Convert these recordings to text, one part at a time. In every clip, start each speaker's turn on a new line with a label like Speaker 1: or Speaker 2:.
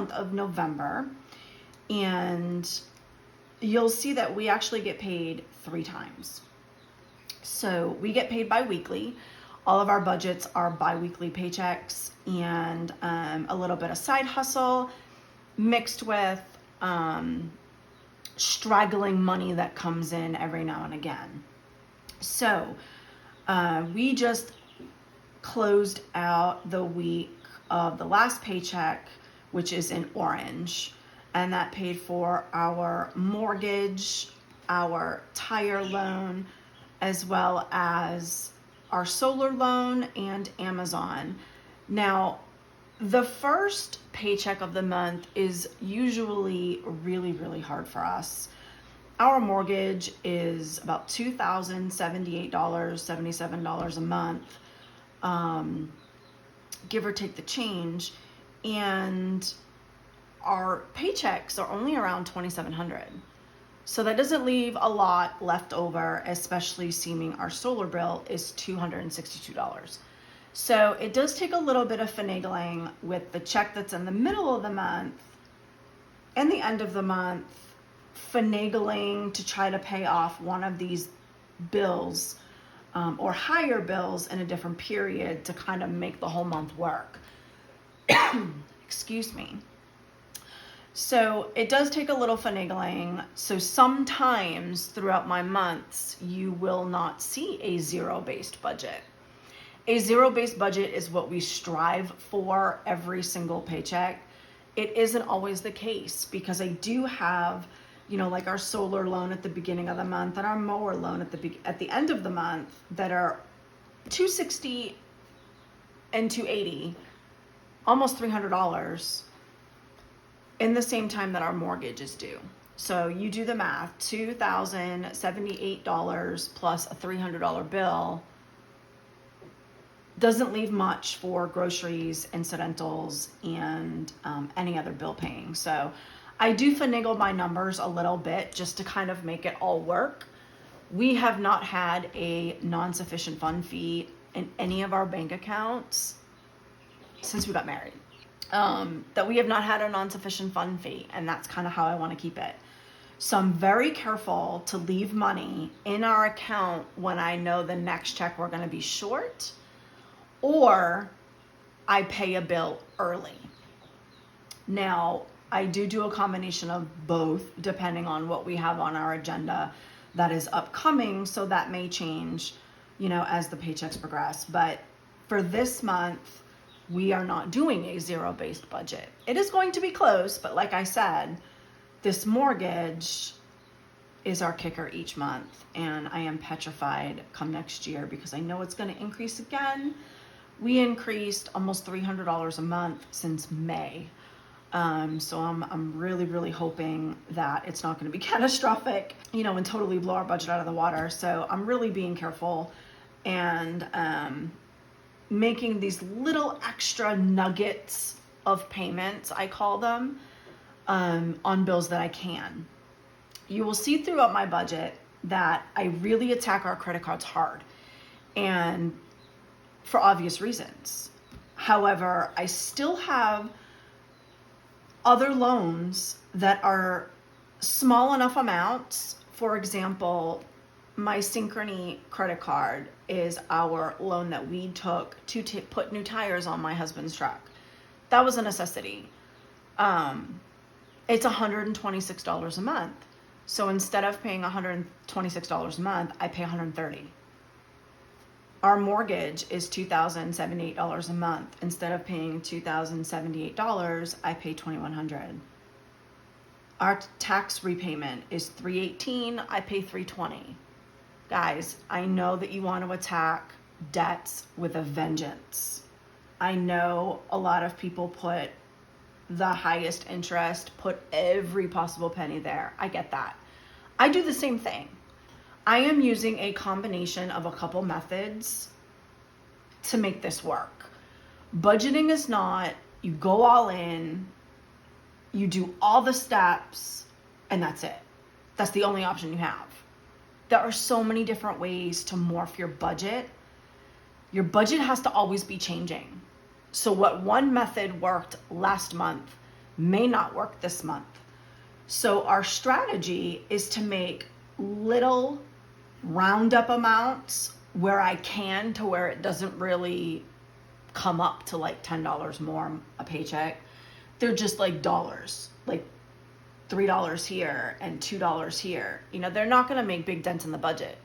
Speaker 1: month of November, and you'll see that we actually get paid 3 times. So we get paid bi-weekly. All of our budgets are bi-weekly paychecks, and a little bit of side hustle mixed with straggling money that comes in every now and again. So we just closed out the week of the last paycheck, which is in orange, and that paid for our mortgage, our tire loan, as well as our solar loan and Amazon. Now, the first paycheck of the month is usually really, really hard for us. Our mortgage is about $2,078, $77 a month, give or take the change, and our paychecks are only around $2,700. So that doesn't leave a lot left over, especially seeming our solar bill is $262. So it does take a little bit of finagling with the check that's in the middle of the month and the end of the month, finagling to try to pay off one of these bills or higher bills in a different period to kind of make the whole month work. Excuse me. So it does take a little finagling. So sometimes throughout my months, you will not see a zero-based budget. A zero-based budget is what we strive for every single paycheck. It isn't always the case because I do have, like our solar loan at the beginning of the month and our mower loan at the end of the month that are $260 and $280, almost $300 in the same time that our mortgage is due. So you do the math, $2,078 plus a $300 bill doesn't leave much for groceries, incidentals, and any other bill paying. So I do finagle my numbers a little bit just to kind of make it all work. We have not had a non-sufficient fund fee in any of our bank accounts since we got married. That we have not had a non-sufficient fund fee, and that's kind of how I want to keep it. So I'm very careful to leave money in our account when I know the next check we're going to be short, or I pay a bill early. Now, I do a combination of both depending on what we have on our agenda that is upcoming, so that may change, as the paychecks progress. But for this month, we are not doing a zero-based budget. It is going to be close, but like I said, this mortgage is our kicker each month, and I am petrified come next year because I know it's going to increase again. We increased almost $300 a month since May. So I'm really, really hoping that it's not going to be catastrophic, and totally blow our budget out of the water. So I'm really being careful and making these little extra nuggets of payments, I call them, on bills that I can. You will see throughout my budget that I really attack our credit cards hard, and for obvious reasons. However, I still have other loans that are small enough amounts. For example, my Synchrony credit card is our loan that we took to put new tires on my husband's truck. That was a necessity. It's $126 a month. So instead of paying $126 a month, I pay $130. Our mortgage is $2,078 a month. Instead of paying $2,078, I pay $2,100. Our tax repayment is $318. I pay $320. Guys, I know that you want to attack debts with a vengeance. I know a lot of people put the highest interest, put every possible penny there. I get that. I do the same thing. I am using a combination of a couple methods to make this work. Budgeting is not, you go all in, you do all the steps, and that's it. That's the only option you have. There are so many different ways to morph your budget. Your budget has to always be changing. So what one method worked last month may not work this month. So our strategy is to make little round up amounts where I can, to where it doesn't really come up to like $10 more a paycheck. They're just like dollars, like $3 here and $2 here. You know, they're not going to make big dents in the budget.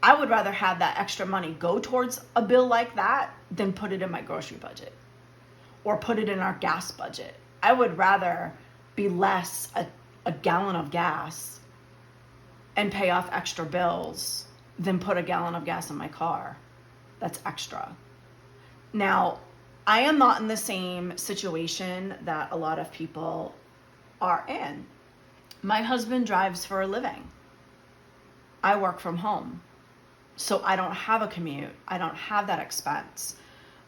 Speaker 1: I would rather have that extra money go towards a bill like that than put it in my grocery budget or put it in our gas budget. I would rather be less a gallon of gas and pay off extra bills than put a gallon of gas in my car. That's extra. Now, I am not in the same situation that a lot of people are in. My husband drives for a living. I work from home. So I don't have a commute. I don't have that expense.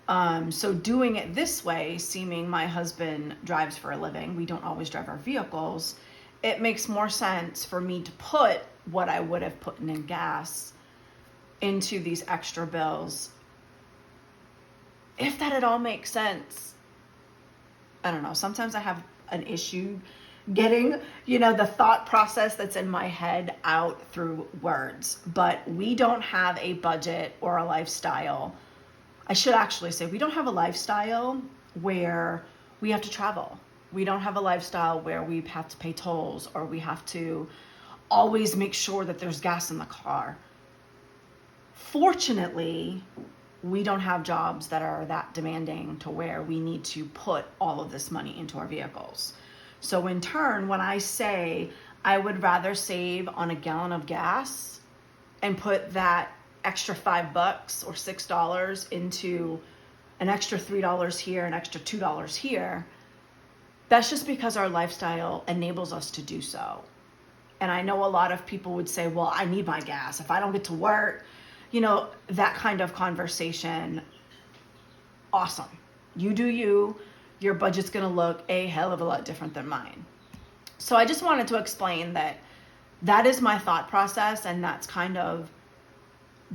Speaker 1: So doing it this way, seeming my husband drives for a living, we don't always drive our vehicles, it makes more sense for me to put what I would have put in gas into these extra bills. If that at all makes sense. I don't know. Sometimes I have an issue getting, the thought process that's in my head out through words. But we don't have a budget or a lifestyle. I should actually say we don't have a lifestyle where we have to travel. We don't have a lifestyle where we have to pay tolls or we have to always make sure that there's gas in the car. Fortunately, we don't have jobs that are that demanding to where we need to put all of this money into our vehicles. So in turn, when I say I would rather save on a gallon of gas and put that extra $5 or $6 into an extra $3 here, an extra $2 here, that's just because our lifestyle enables us to do so. And I know a lot of people would say, well, I need my gas. If I don't get to work, that kind of conversation, awesome. You do you. Your budget's going to look a hell of a lot different than mine. So I just wanted to explain that is my thought process, and that's kind of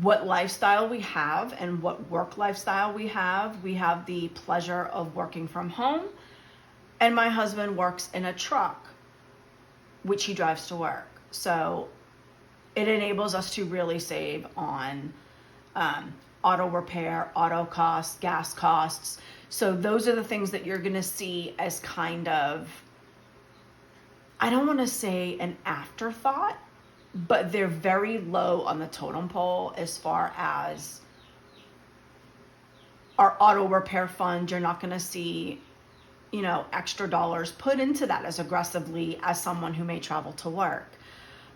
Speaker 1: what lifestyle we have and what work lifestyle we have. We have the pleasure of working from home, and my husband works in a truck, which he drives to work. So it enables us to really save on auto repair, auto costs, gas costs. So those are the things that you're going to see as kind of, I don't want to say an afterthought, but they're very low on the totem pole as far as our auto repair fund. You're not going to see, extra dollars put into that as aggressively as someone who may travel to work.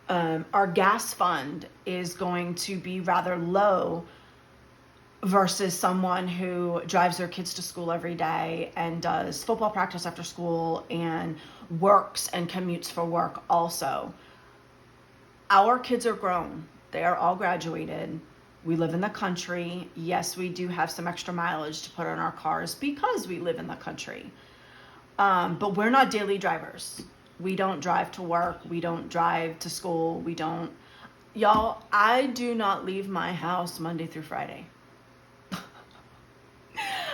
Speaker 1: Our gas fund is going to be rather low versus someone who drives their kids to school every day and does football practice after school and works and commutes for work also. Our kids are grown. They are all graduated. We live in the country. Yes, we do have some extra mileage to put on our cars because we live in the country. But we're not daily drivers. We don't drive to work. We don't drive to school. Y'all, I do not leave my house Monday through Friday.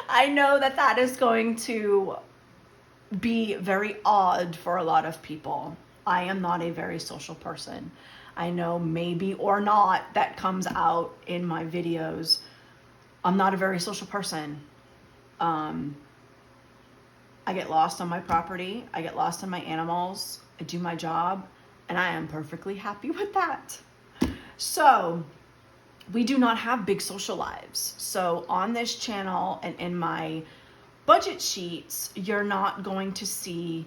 Speaker 1: I know that is going to be very odd for a lot of people. I am not a very social person. I know maybe or not that comes out in my videos. I'm not a very social person. I get lost on my property. I get lost in my animals. I do my job, and I am perfectly happy with that. So we do not have big social lives. So on this channel and in my budget sheets, you're not going to see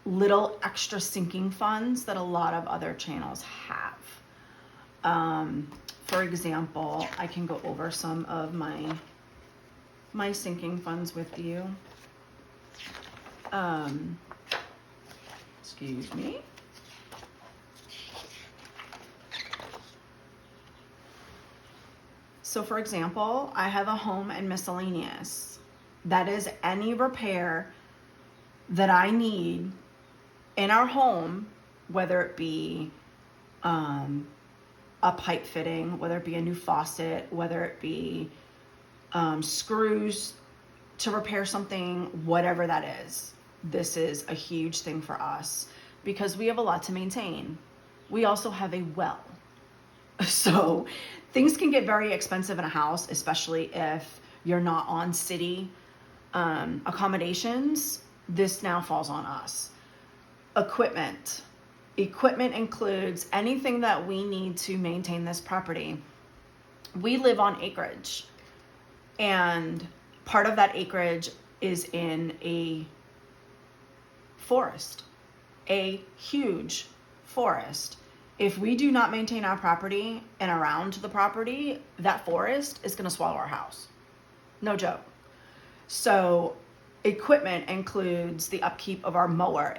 Speaker 1: little extra sinking funds that a lot of other channels have. For example, I can go over some of my sinking funds with you. Excuse me. So for example, I have a home and miscellaneous. That is any repair that I need in our home, whether it be a pipe fitting, whether it be a new faucet, whether it be screws to repair something, whatever that is. this is a huge thing for us because we have a lot to maintain. We also have a well. So things can get very expensive in a house, especially if you're not on city accommodations. This now falls on us. Equipment. Equipment includes anything that we need to maintain this property. We live on acreage, and part of that acreage is in a forest, a huge forest. If we do not maintain our property and around the property, that forest is going to swallow our house. No joke. So equipment includes the upkeep of our mower.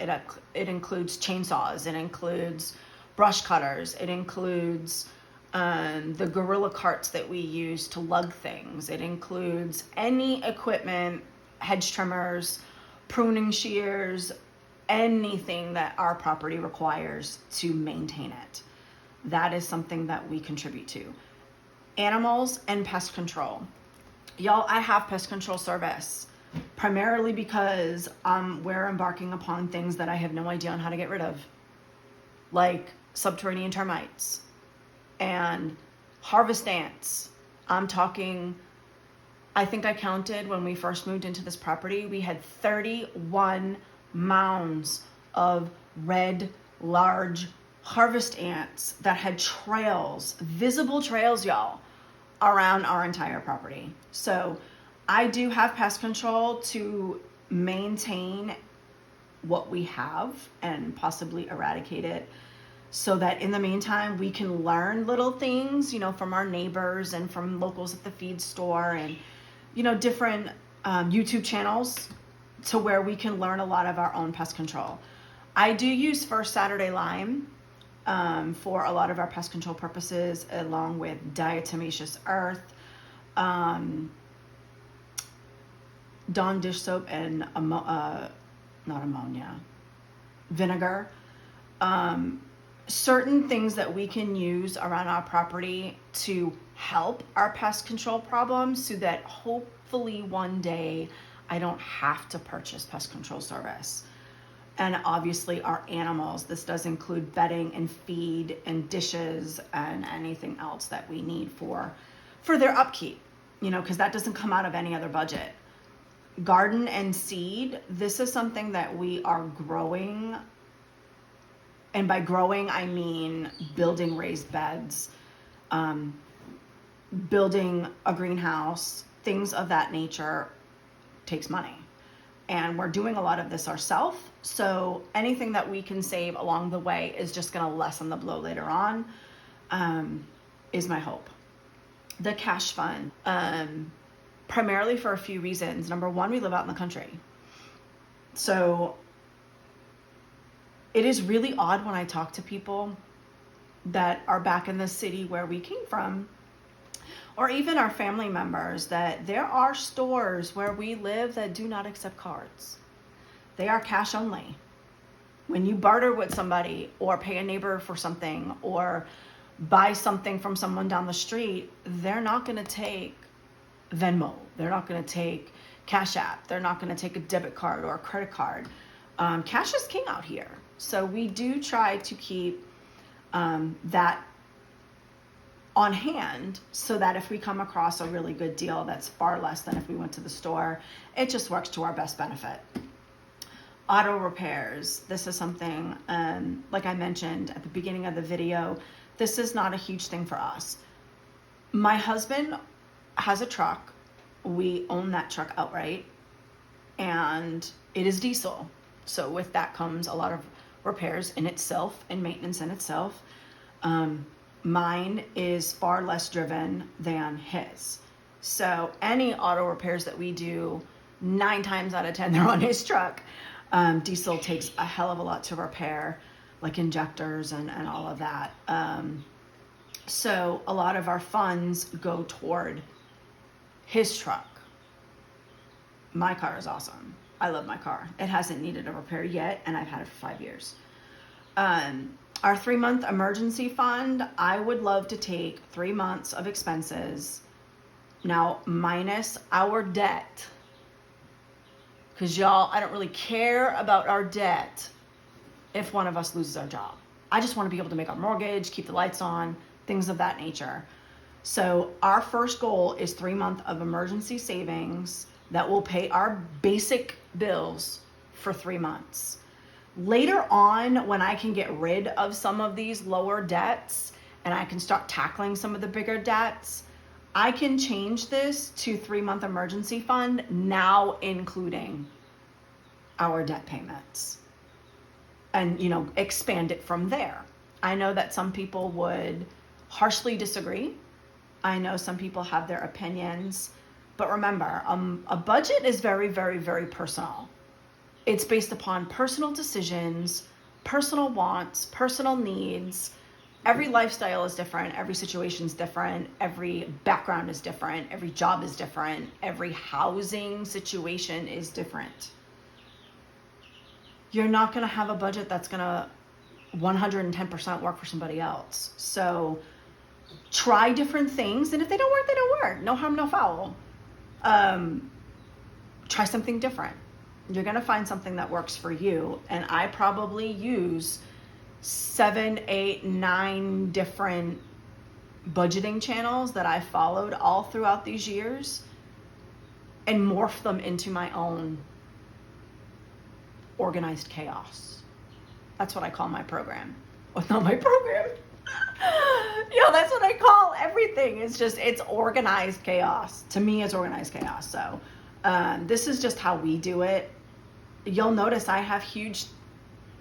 Speaker 1: It includes chainsaws. It includes brush cutters. It includes the gorilla carts that we use to lug things. It includes any equipment, hedge trimmers, pruning shears, anything that our property requires to maintain it. That is something that we contribute to. Animals and pest control. Y'all, I have pest control service primarily because we're embarking upon things that I have no idea on how to get rid of, like subterranean termites and harvest ants. I'm talking, I think I counted when we first moved into this property, we had 31 mounds of red, large harvest ants that had trails, visible trails, y'all, around our entire property. So I do have pest control to maintain what we have and possibly eradicate it, so that in the meantime we can learn little things, from our neighbors and from locals at the feed store and, different YouTube channels, to where we can learn a lot of our own pest control. I do use First Saturday Lime for a lot of our pest control purposes, along with diatomaceous earth, Dawn dish soap, and vinegar. Certain things that we can use around our property to help our pest control problems, so that hopefully one day I don't have to purchase pest control service. And obviously our animals, this does include bedding and feed and dishes and anything else that we need for their upkeep, because that doesn't come out of any other budget. Garden and seed, this is something that we are growing. And by growing, I mean building raised beds, building a greenhouse, things of that nature takes money. And we're doing a lot of this ourselves. So anything that we can save along the way is just going to lessen the blow later on, is my hope. The cash fund, primarily for a few reasons. Number one, we live out in the country. So it is really odd when I talk to people that are back in the city where we came from, or even our family members, that there are stores where we live that do not accept cards. They are cash only. When you barter with somebody or pay a neighbor for something or buy something from someone down the street, they're not going to take Venmo. They're not going to take Cash App. They're not going to take a debit card or a credit card. Cash is king out here. So we do try to keep that on hand, so that if we come across a really good deal that's far less than if we went to the store, it just works to our best benefit. Auto repairs. This is something, like I mentioned at the beginning of the video, this is not a huge thing for us. My husband has a truck. We own that truck outright, and it is diesel. So with that comes a lot of repairs in itself and maintenance in itself. Mine is far less driven than his. So any auto repairs that we do, 9 times out of 10, they're on his truck. Diesel takes a hell of a lot to repair, like injectors and all of that. So a lot of our funds go toward his truck. My car is awesome. I love my car. It hasn't needed a repair yet, and I've had it for 5 years. Our 3-month emergency fund, I would love to take 3 months of expenses, now minus our debt, Because y'all, I don't really care about our debt if one of us loses our job. I just want to be able to make our mortgage, keep the lights on, things of that nature. So our first goal is 3 months of emergency savings that will pay our basic bills for 3 months. Later on, when I can get rid of some of these lower debts and I can start tackling some of the bigger debts, I can change this to 3 month emergency fund, now including our debt payments, and expand it from there. I know that some people would harshly disagree. I know some people have their opinions, but remember, a budget is very, very, very personal. It's based upon personal decisions, personal wants, personal needs. Every lifestyle is different. Every situation is different. Every background is different. Every job is different. Every housing situation is different. You're not going to have a budget that's going to 110% work for somebody else. So try different things, and if they don't work, they don't work. No harm, no foul. Try something different. You're going to find something that works for you. And I probably use 7, 8, 9 different budgeting channels that I followed all throughout these years and morph them into my own organized chaos. That's what I call my program. Well, not my program. That's what I call everything. It's organized chaos. To me, it's organized chaos. So this is just how we do it. You'll notice I have huge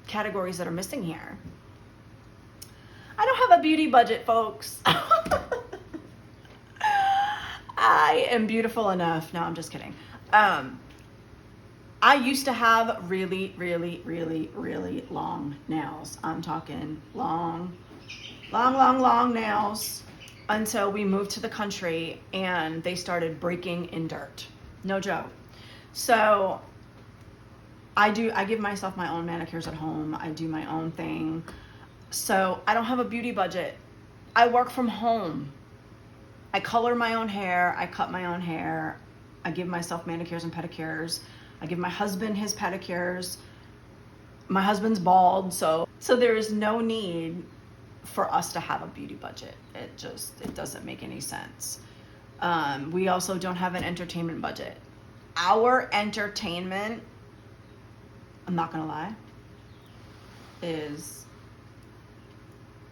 Speaker 1: categories that are missing here. I don't have a beauty budget, folks. I am beautiful enough. No, I'm just kidding. I used to have really, really, really, really long nails. I'm talking long nails until we moved to the country and they started breaking in dirt. No joke. So I give myself my own manicures at home. I do my own thing. So I don't have a beauty budget. I work from home. I color my own hair. I cut my own hair. I give myself manicures and pedicures. I give my husband his pedicures. My husband's bald, so there is no need for us to have a beauty budget. It doesn't make any sense. We also don't have an entertainment budget. Our entertainment, I'm not gonna lie, is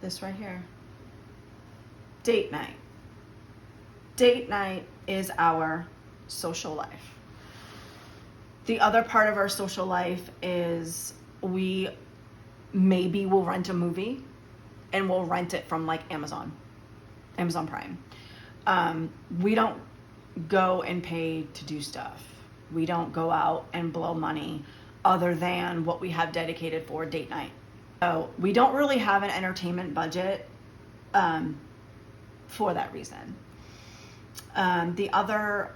Speaker 1: this right here. Date night. Date night is our social life. The other part of our social life is we maybe will rent a movie, and we'll rent it from like Amazon Prime. We don't go and pay to do stuff. We don't go out and blow money other than what we have dedicated for date night. So we don't really have an entertainment budget for that reason. The other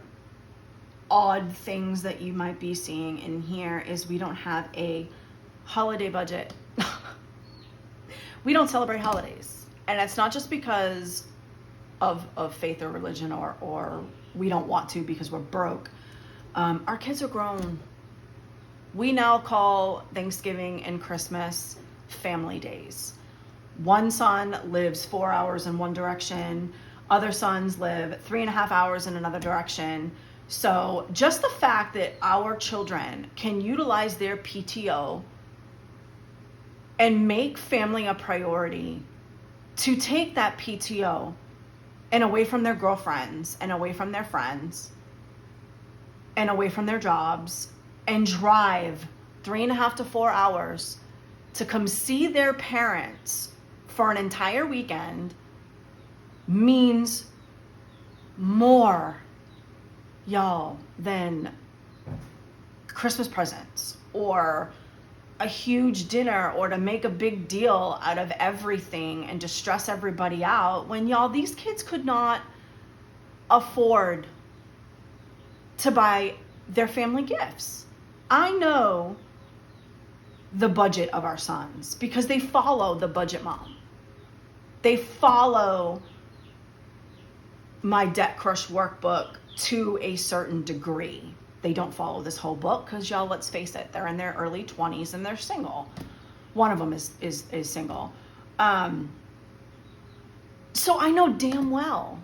Speaker 1: odd things that you might be seeing in here is we don't have a holiday budget. We don't celebrate holidays, and it's not just because of faith or religion or we don't want to because we're broke. Our kids are grown. We now call Thanksgiving and Christmas family days. One son lives 4 hours in one direction. Other sons live 3.5 hours in another direction. So just the fact that our children can utilize their PTO and make family a priority, to take that PTO and away from their girlfriends and away from their friends and away from their jobs and drive 3.5 to 4 hours to come see their parents for an entire weekend means more, y'all, than Christmas presents or a huge dinner, or to make a big deal out of everything and to stress everybody out when, y'all, these kids could not afford to buy their family gifts. I know the budget of our sons because they follow the budget mom. They follow my Debt Crush workbook to a certain degree. they don't follow this whole book because, y'all, let's face it, they're in their early 20s and they're single. One of them is single. So I know damn well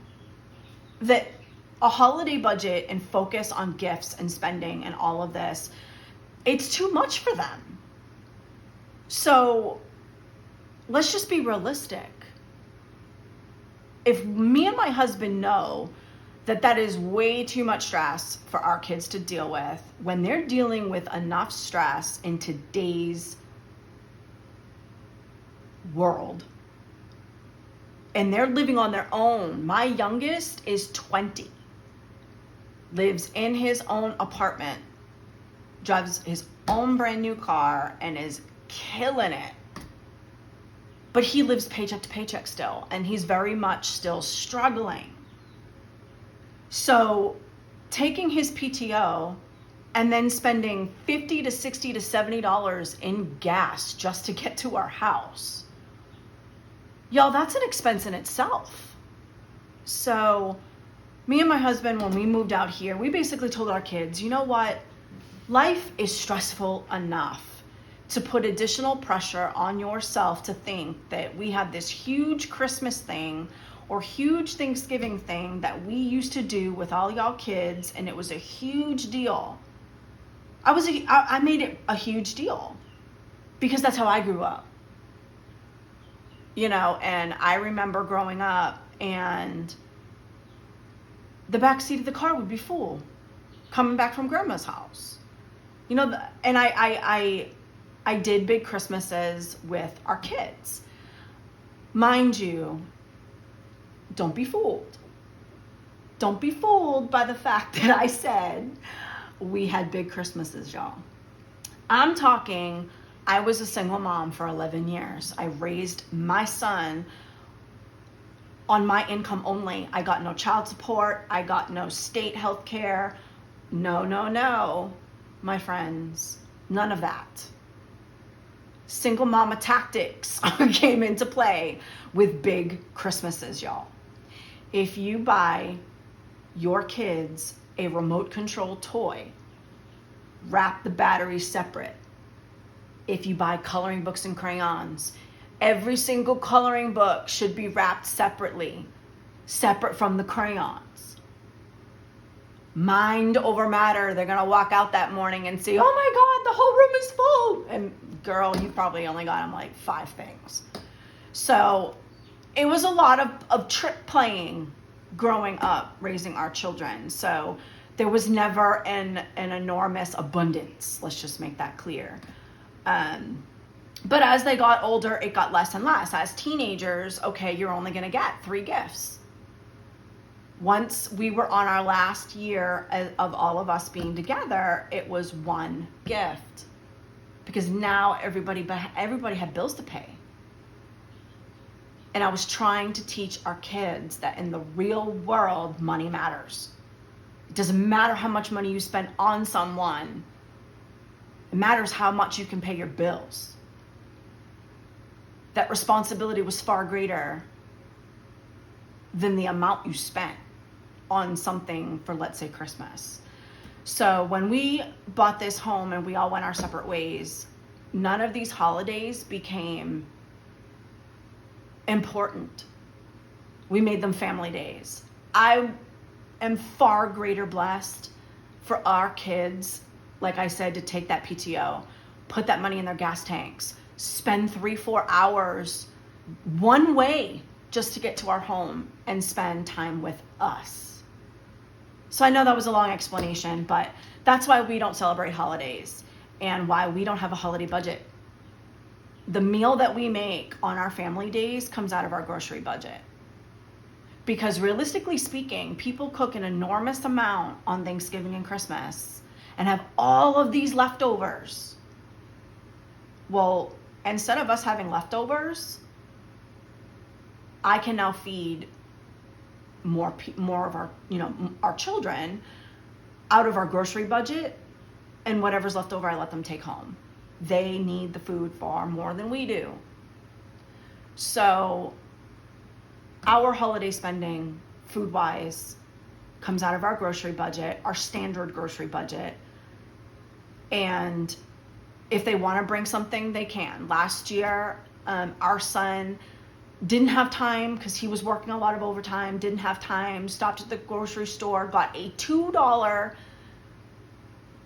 Speaker 1: that a holiday budget and focus on gifts and spending and all of this, it's too much for them. So let's just be realistic. If me and my husband know that is way too much stress for our kids to deal with, when they're dealing with enough stress in today's world, and they're living on their own. My youngest is 20, lives in his own apartment, drives his own brand new car, and is killing it. But he lives paycheck to paycheck still, and he's very much still struggling. So taking his PTO and then spending $50 to $60 to $70 in gas just to get to our house, y'all, that's an expense in itself. So me and my husband, when we moved out here, we basically told our kids, you know what? Life is stressful enough to put additional pressure on yourself to think that we have this huge Christmas thing or huge Thanksgiving thing that we used to do with all y'all kids, and it was a huge deal. I made it a huge deal because that's how I grew up. You know, and I remember growing up and the back seat of the car would be full coming back from grandma's house. You know, and I did big Christmases with our kids. Mind you, don't be fooled. Don't be fooled by the fact that I said we had big Christmases, y'all. I'm talking, I was a single mom for 11 years. I raised my son on my income only. I got no child support. I got no state health care. No, my friends. None of that. Single mama tactics came into play with big Christmases, y'all. If you buy your kids a remote control toy, wrap the batteries separate. If you buy coloring books and crayons, every single coloring book should be wrapped separately, separate from the crayons. Mind over matter. They're going to walk out that morning and see, oh my God, the whole room is full. And girl, you probably only got them like 5 things. So it was a lot of trick playing growing up, raising our children. So there was never an enormous abundance. Let's just make that clear. But as they got older, it got less and less. As teenagers, okay, you're only going to get 3 gifts. Once we were on our last year of all of us being together, it was 1 gift. Because now everybody had bills to pay. And I was trying to teach our kids that in the real world, money matters. It doesn't matter how much money you spend on someone. It matters how much you can pay your bills. That responsibility was far greater than the amount you spent on something for, let's say, Christmas. So when we bought this home and we all went our separate ways, none of these holidays became important. We made them family days. I am far greater blessed for our kids, like I said, to take that PTO, put that money in their gas tanks, spend 3-4 hours one way just to get to our home and spend time with us. So I know that was a long explanation, but that's why we don't celebrate holidays and why we don't have a holiday budget. The meal that we make on our family days comes out of our grocery budget. Because realistically speaking, people cook an enormous amount on Thanksgiving and Christmas and have all of these leftovers. Well, instead of us having leftovers, I can now feed more of our, our children out of our grocery budget, and whatever's left over, I let them take home. They need the food far more than we do. So our holiday spending, food-wise, comes out of our grocery budget, our standard grocery budget. And if they want to bring something, they can. Last year, our son didn't have time because he was working a lot of overtime, didn't have time, stopped at the grocery store, got a $2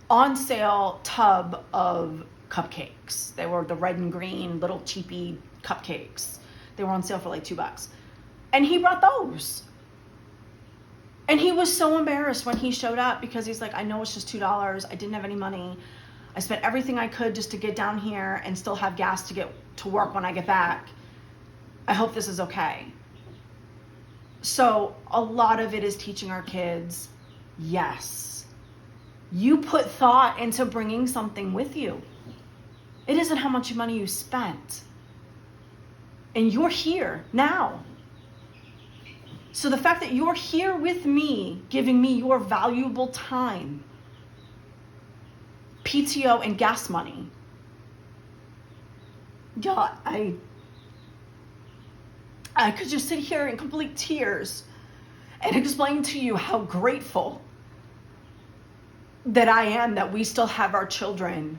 Speaker 1: on sale tub of cupcakes. They were the red and green little cheapy cupcakes. They were on sale for like $2. And he brought those. And he was so embarrassed when he showed up because he's like, I know it's just $2. I didn't have any money. I spent everything I could just to get down here and still have gas to get to work when I get back. I hope this is okay. So a lot of it is teaching our kids, yes, you put thought into bringing something with you. It isn't how much money you spent. And you're here now. So the fact that you're here with me, giving me your valuable time, PTO and gas money. Yeah, I could just sit here in complete tears and explain to you how grateful that I am that we still have our children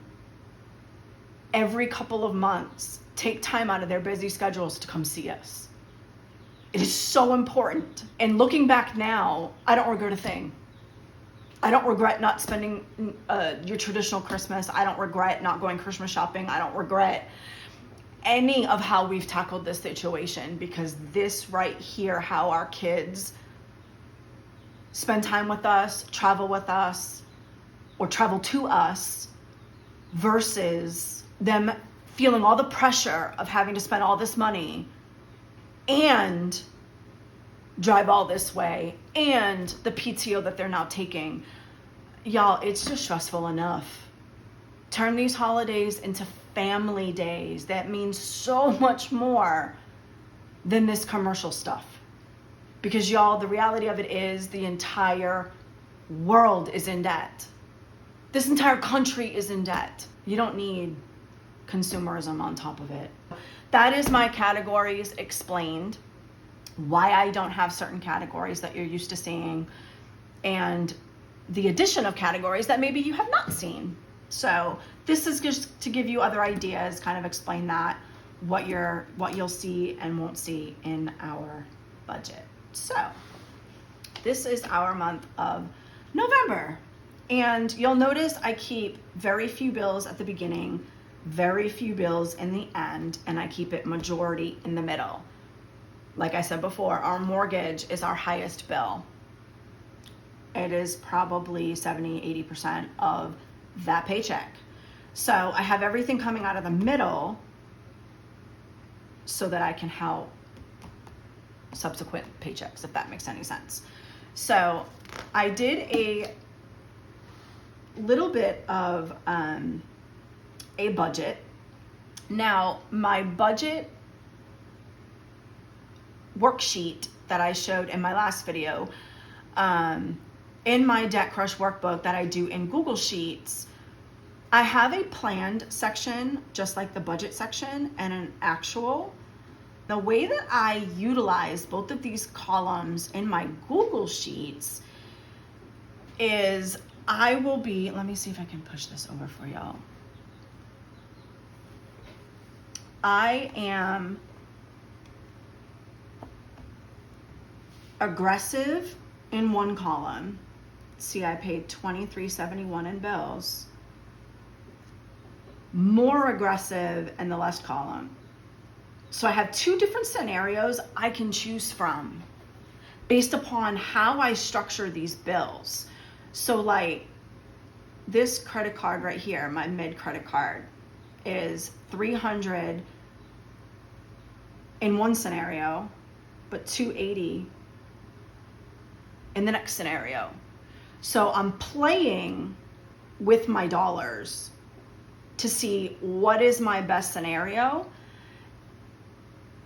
Speaker 1: every couple of months take time out of their busy schedules to come see us. It is so important. And looking back now, I don't regret a thing. I don't regret not spending your traditional Christmas. I don't regret not going Christmas shopping. I don't regret any of how we've tackled this situation, because this right here, how our kids spend time with us, travel with us, or travel to us, versus them feeling all the pressure of having to spend all this money and drive all this way and the PTO that they're now taking. Y'all, it's just stressful enough. Turn these holidays into family days. That means so much more than this commercial stuff. Because y'all, the reality of it is the entire world is in debt. This entire country is in debt. You don't need consumerism on top of it. That is my categories explained, why I don't have certain categories that you're used to seeing, and the addition of categories that maybe you have not seen. So this is just to give you other ideas, kind of explain that, what you'll see and won't see in our budget. So this is our month of November. And you'll notice I keep very few bills at the beginning, very few bills in the end, and I keep it majority in the middle. Like I said before, our mortgage is our highest bill. It is probably 70-80% of that paycheck. So I have everything coming out of the middle so that I can help subsequent paychecks, if that makes any sense. So I did a little bit of a budget. Now, my budget worksheet that I showed in my last video, in my Debt Crush workbook that I do in Google Sheets, I have a planned section, just like the budget section, and an actual. The way that I utilize both of these columns in my Google Sheets is I will be, let me see if I can push this over for y'all. I am aggressive in one column. See, I paid $23.71 in bills. More aggressive in the last column. So I have two different scenarios I can choose from based upon how I structure these bills. So like this credit card right here, my mid credit card, is $300 in one scenario, but $280 in the next scenario. So I'm playing with my dollars to see what is my best scenario,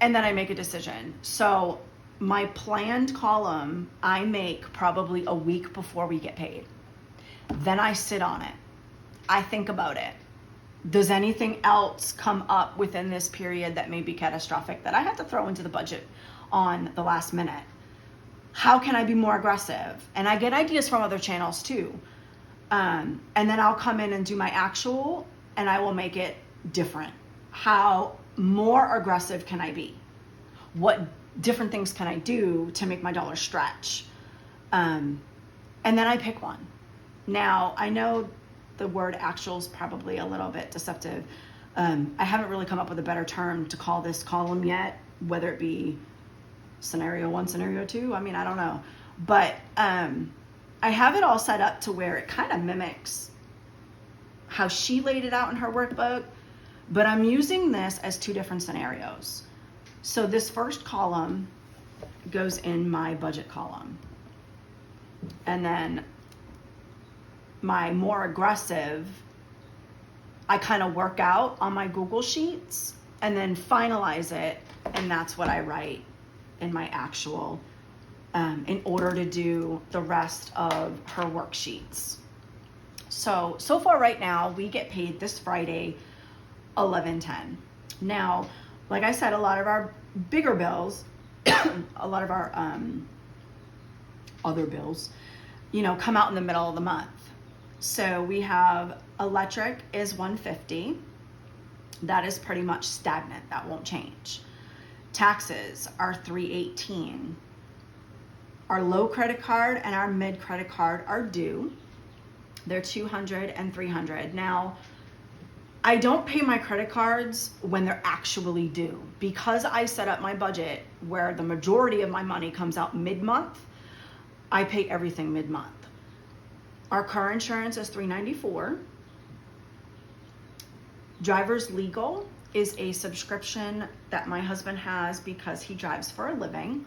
Speaker 1: and then I make a decision. So my planned column, I make probably a week before we get paid. Then I sit on it. I think about it. Does anything else come up within this period that may be catastrophic that I have to throw into the budget on the last minute? how can I be more aggressive? And I get ideas from other channels too. And then I'll come in and do my actual, and I will make it different. How more aggressive can I be? What different things can I do to make my dollar stretch? And then I pick one. Now, I know the word actual is probably a little bit deceptive. I haven't really come up with a better term to call this column yet, whether it be scenario 1, scenario 2. I mean, I don't know. But I have it all set up to where it kind of mimics how she laid it out in her workbook, but I'm using this as 2 different scenarios. So this first column goes in my budget column. And then my more aggressive, I kind of work out on my Google Sheets and then finalize it, and that's what I write in my actual in order to do the rest of her worksheets. So far right now, we get paid this Friday, 11/10. Now, like I said, a lot of our bigger bills, a lot of our other bills, come out in the middle of the month. So we have electric is $150. That is pretty much stagnant. That won't change. Taxes are $318. Our low credit card and our mid credit card are due. They're $200 and $300. Now, I don't pay my credit cards when they're actually due because I set up my budget where the majority of my money comes out mid-month. I pay everything mid-month. Our car insurance is $394. Driver's Legal is a subscription that my husband has because he drives for a living.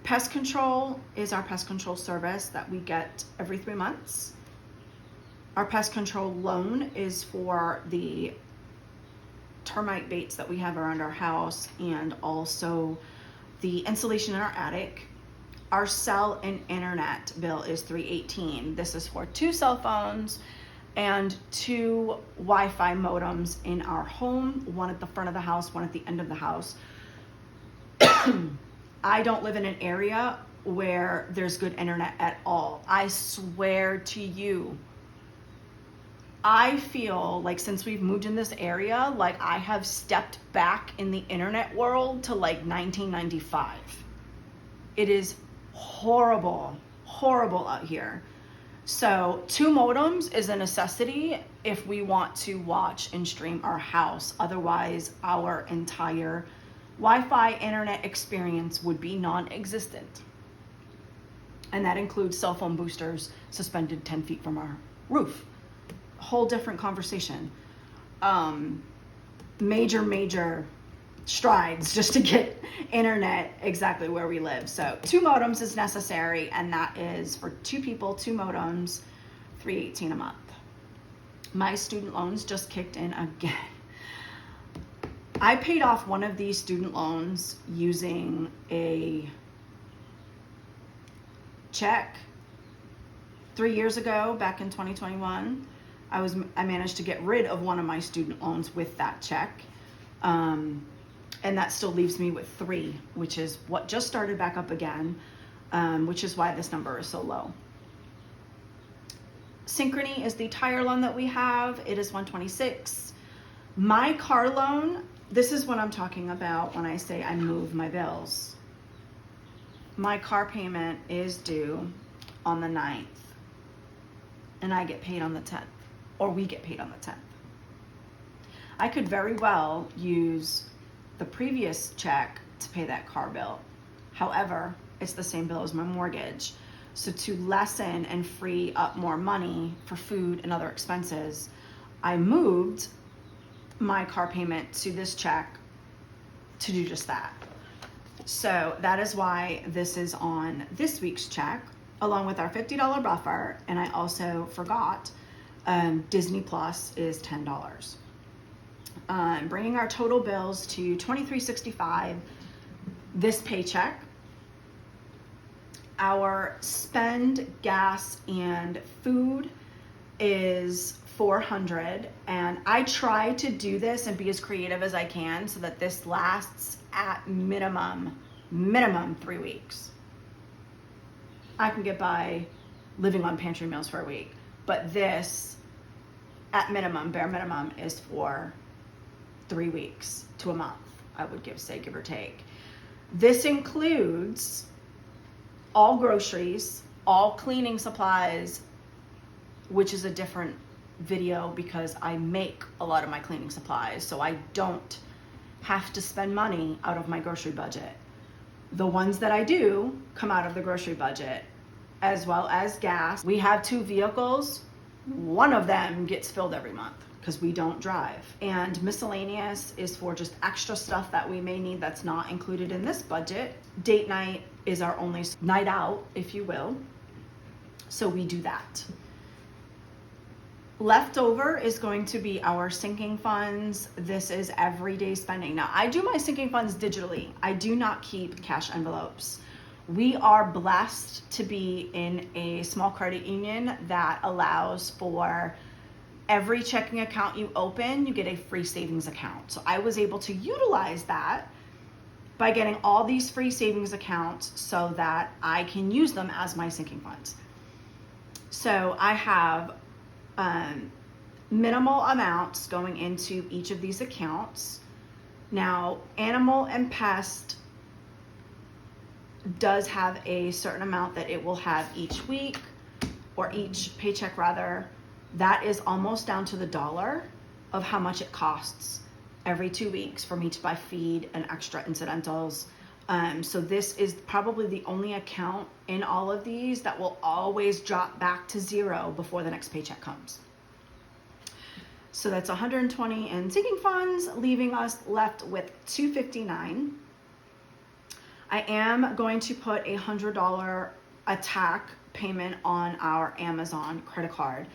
Speaker 1: Pest control is our pest control service that we get every 3 months. Our pest control loan is for the termite baits that we have around our house and also the insulation in our attic. Our cell and internet bill is $318. This is for 2 cell phones and 2 Wi-Fi modems in our home, one at the front of the house, one at the end of the house. I don't live in an area where there's good internet at all. I swear to you, I feel like since we've moved in this area, like I have stepped back in the internet world to like 1995. It is horrible out here. So 2 modems is a necessity if we want to watch and stream our house. Otherwise, our entire Wi-Fi internet experience would be non-existent. And that includes cell phone boosters suspended 10 feet from our roof. Whole different conversation. Major strides just to get internet exactly where we live. So 2 modems is necessary, and that is for 2 people, 2 modems, $318 a month. My student loans just kicked in again. I paid off one of these student loans using a check 3 years ago, back in 2021. I managed to get rid of one of my student loans with that check. And that still leaves me with 3, which is what just started back up again, which is why this number is so low. Synchrony is the tire loan that we have. It is $126. My car loan, this is what I'm talking about when I say I move my bills. My car payment is due on the 9th, and I get paid on the 10th, or we get paid on the 10th. I could very well use the previous check to pay that car bill. However, it's the same bill as my mortgage. So to lessen and free up more money for food and other expenses, I moved my car payment to this check to do just that. So that is why this is on this week's check, along with our $50 buffer. And I also forgot Disney Plus is $10. Bringing our total bills to $23.65 this paycheck. Our spend, gas, and food is $400, and I try to do this and be as creative as I can so that this lasts at minimum 3 weeks. I can get by living on pantry meals for a week. But this, at minimum, bare minimum, is for 3 weeks to a month, I would say, give or take. This includes all groceries, all cleaning supplies, which is a different video because I make a lot of my cleaning supplies, so I don't have to spend money out of my grocery budget. The ones that I do come out of the grocery budget, as well as gas. We have 2 vehicles. One of them gets filled every month because we don't drive. And miscellaneous is for just extra stuff that we may need that's not included in this budget. Date night is our only night out, if you will. So we do that. Leftover is going to be our sinking funds. This is everyday spending. Now, I do my sinking funds digitally. I do not keep cash envelopes. We are blessed to be in a small credit union that allows for every checking account you open, you get a free savings account. So I was able to utilize that by getting all these free savings accounts so that I can use them as my sinking funds. So I have minimal amounts going into each of these accounts. Now, animal and pest does have a certain amount that it will have each week, or each paycheck rather. That is almost down to the dollar of how much it costs every 2 weeks for me to buy feed and extra incidentals. So this is probably the only account in all of these that will always drop back to 0 before the next paycheck comes. So that's 120 in sinking funds, leaving us left with 259. I am going to put a $100 attack payment on our Amazon credit card.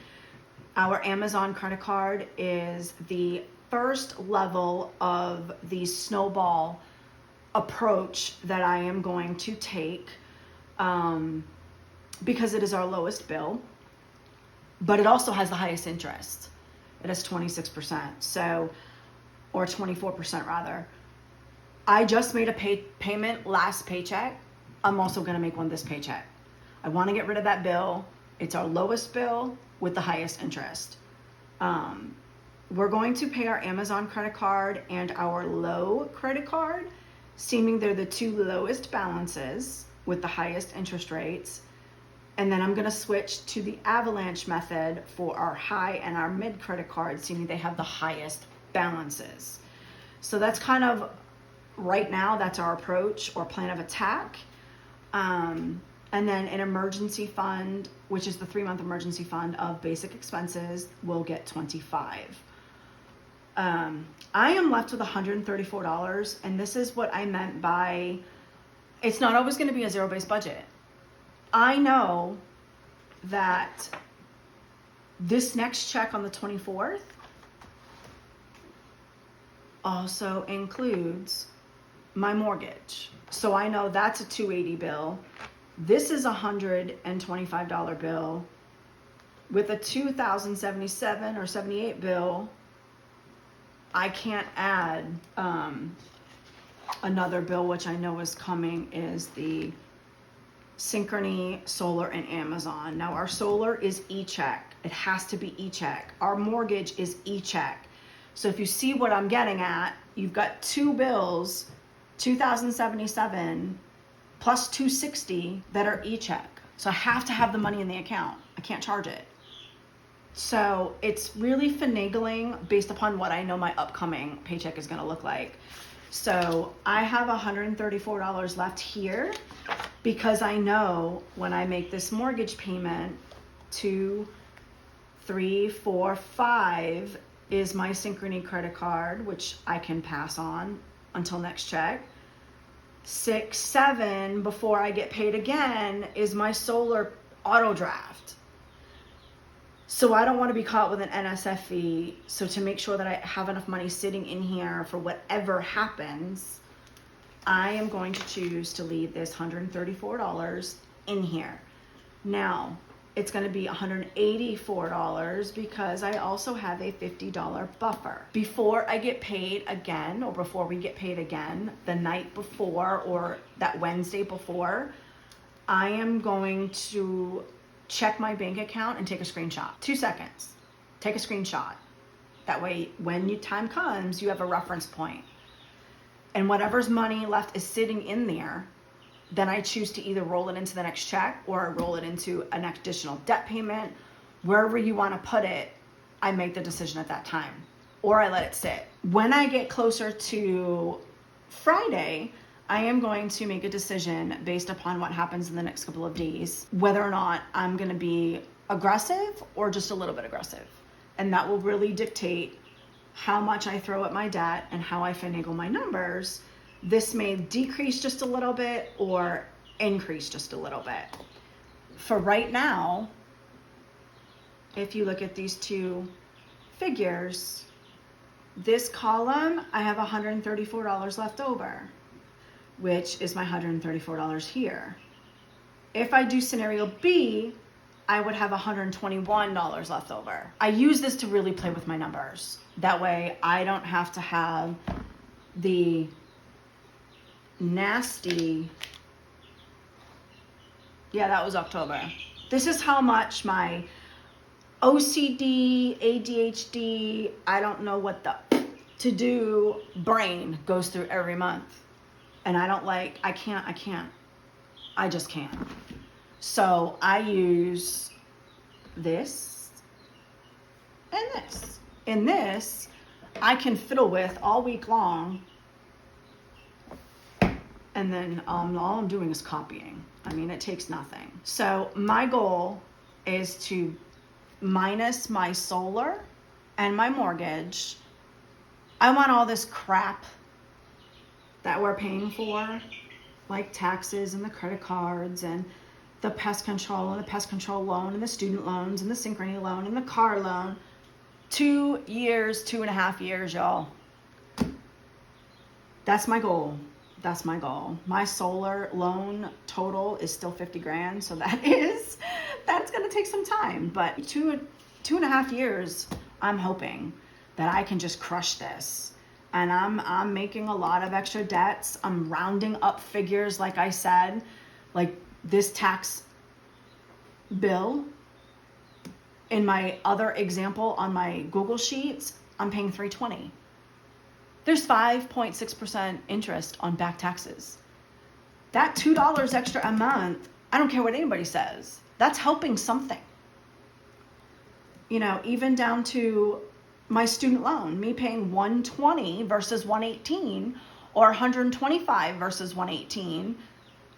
Speaker 1: Our Amazon credit card is the first level of the snowball approach that I am going to take because it is our lowest bill, but it also has the highest interest. It has 26%, so, or 24% rather. I just made a payment last paycheck. I'm also going to make one this paycheck. I want to get rid of that bill. It's our lowest bill with the highest interest. We're going to pay our Amazon credit card and our low credit card, seeming they're the 2 lowest balances with the highest interest rates. And then I'm going to switch to the avalanche method for our high and our mid credit cards, seeming they have the highest balances. So that's kind of, right now, that's our approach or plan of attack. And then an emergency fund, which is the 3-month emergency fund of basic expenses, will get 25. I am left with $134, and this is what I meant by, it's not always going to be a zero-based budget. I know that this next check on the 24th also includes my mortgage. So I know that's a $280 bill. This is a $125 bill with a $2,077 or 78 bill. I can't add another bill, which I know is coming, is the Synchrony, solar, and Amazon. Now our solar is e-check. It has to be e-check. Our mortgage is e-check. So if you see what I'm getting at, you've got 2 bills, $2,077 plus $260 that are e-check. So I have to have the money in the account. I can't charge it. So it's really finagling based upon what I know my upcoming paycheck is going to look like. So I have $134 left here because I know when I make this mortgage payment, 2, 3, 4, 5 is my Synchrony credit card, which I can pass on until next check. 6, 7, before I get paid again, is my solar auto draft. So I don't want to be caught with an NSF fee. So to make sure that I have enough money sitting in here for whatever happens, I am going to choose to leave this $134 in here. Now, it's going to be $184 because I also have a $50 buffer. Before I get paid again, or before we get paid again, the night before or that Wednesday before, I am going to check my bank account and take a screenshot. 2 seconds. Take a screenshot. That way, when time comes, you have a reference point. And whatever's money left is sitting in there, then I choose to either roll it into the next check or roll it into an additional debt payment. Wherever you want to put it, I make the decision at that time. Or I let it sit. When I get closer to Friday, I am going to make a decision based upon what happens in the next couple of days, whether or not I'm going to be aggressive or just a little bit aggressive. And that will really dictate how much I throw at my debt and how I finagle my numbers. This may decrease just a little bit or increase just a little bit. For right now, if you look at these two figures, this column, I have $134 left over, which is my $134 here. If I do scenario B, I would have $121 left over. I use this to really play with my numbers. That way I don't have to have the nasty, yeah, that was October. This is how much my OCD, ADHD, I don't know what the to do brain goes through every month. And I just can't. So I use this and this. In this, I can fiddle with all week long. And then all I'm doing is copying. I mean, it takes nothing. So my goal is to minus my solar and my mortgage. I want all this crap that we're paying for, like taxes and the credit cards and the pest control and the pest control loan and the student loans and the synchrony loan and the car loan. 2 years, 2.5 years, y'all. That's my goal. That's my goal. My solar loan total is still 50 grand. So that's going to take some time, but 2.5 years, I'm hoping that I can just crush this. And I'm making a lot of extra debts. I'm rounding up figures. Like I said, like this tax bill in my other example on my Google Sheets, I'm paying $320. There's 5.6% interest on back taxes. That $2 extra a month, I don't care what anybody says. That's helping something. You know, even down to my student loan, me paying $120 versus $118 or $125 versus $118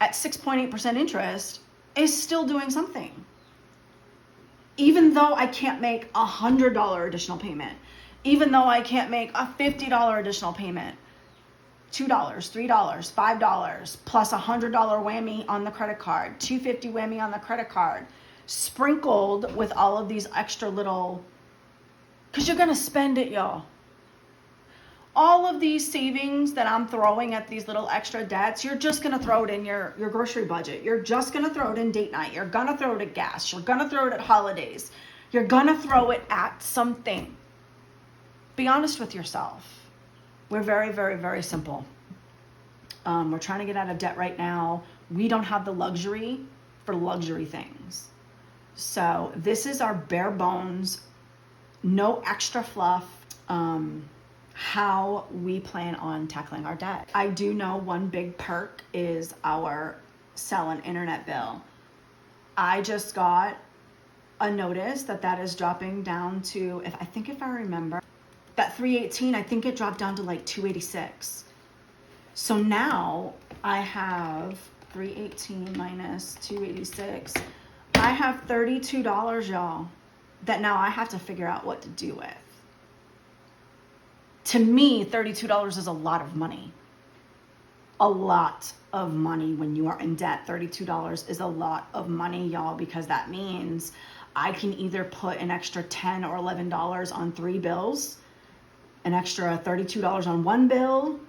Speaker 1: at 6.8% interest is still doing something. Even though I can't make a $100 additional payment, even though I can't make a $50 additional payment, $2, $3, $5, plus $100 whammy on the credit card, $250 whammy on the credit card, sprinkled with all of these extra little, because you're going to spend it, y'all. All of these savings that I'm throwing at these little extra debts, you're just going to throw it in your grocery budget. You're just going to throw it in date night. You're going to throw it at gas. You're going to throw it at holidays. You're going to throw it at something. Be honest with yourself. We're very, very, very simple. We're trying to get out of debt right now. We don't have the luxury for luxury things. So this is our bare bones, no extra fluff, how we plan on tackling our debt. I do know one big perk is our cell and internet bill. I just got a notice that is dropping down to, if I remember, that $318, I think it dropped down to like $286. So now I have $318 minus $286. I have $32, y'all, that now I have to figure out what to do with. To me, $32 is a lot of money. A lot of money when you are in debt. $32 is a lot of money, y'all, because that means I can either put an extra $10 or $11 on 3 bills, an extra $32 on 1 bill.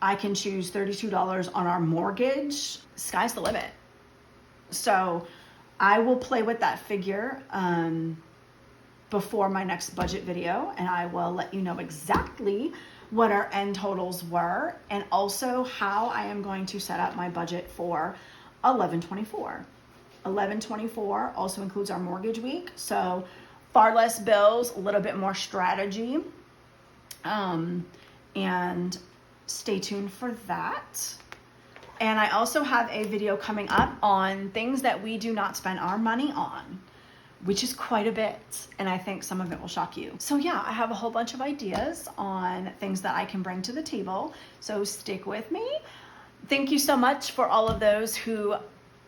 Speaker 1: I can choose $32 on our mortgage. Sky's the limit. So I will play with that figure before my next budget video, and I will let you know exactly what our end totals were and also how I am going to set up my budget for 11/24. 11/24 also includes our mortgage week, so far less bills, a little bit more strategy, and stay tuned for that. And I also have a video coming up on things that we do not spend our money on, which is quite a bit, and I think some of it will shock you. So yeah, I have a whole bunch of ideas on things that I can bring to the table, so stick with me. Thank you so much for all of those who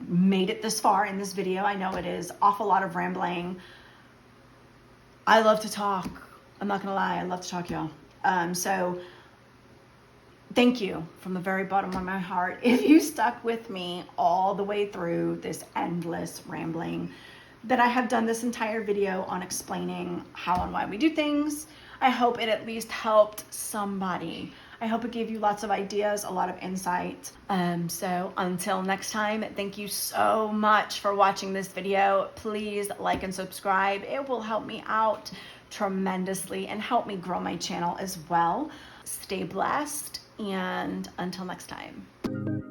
Speaker 1: made it this far in this video. I know it is awful lot of rambling. I love to talk. I'm not gonna lie, I love to talk, y'all. So thank you from the very bottom of my heart if you stuck with me all the way through this endless rambling that I have done this entire video on explaining how and why we do things. I hope it at least helped somebody. I hope it gave you lots of ideas, a lot of insight. So until next time, thank you so much for watching this video. Please like and subscribe. It will help me out tremendously and help me grow my channel as well. Stay blessed, and until next time.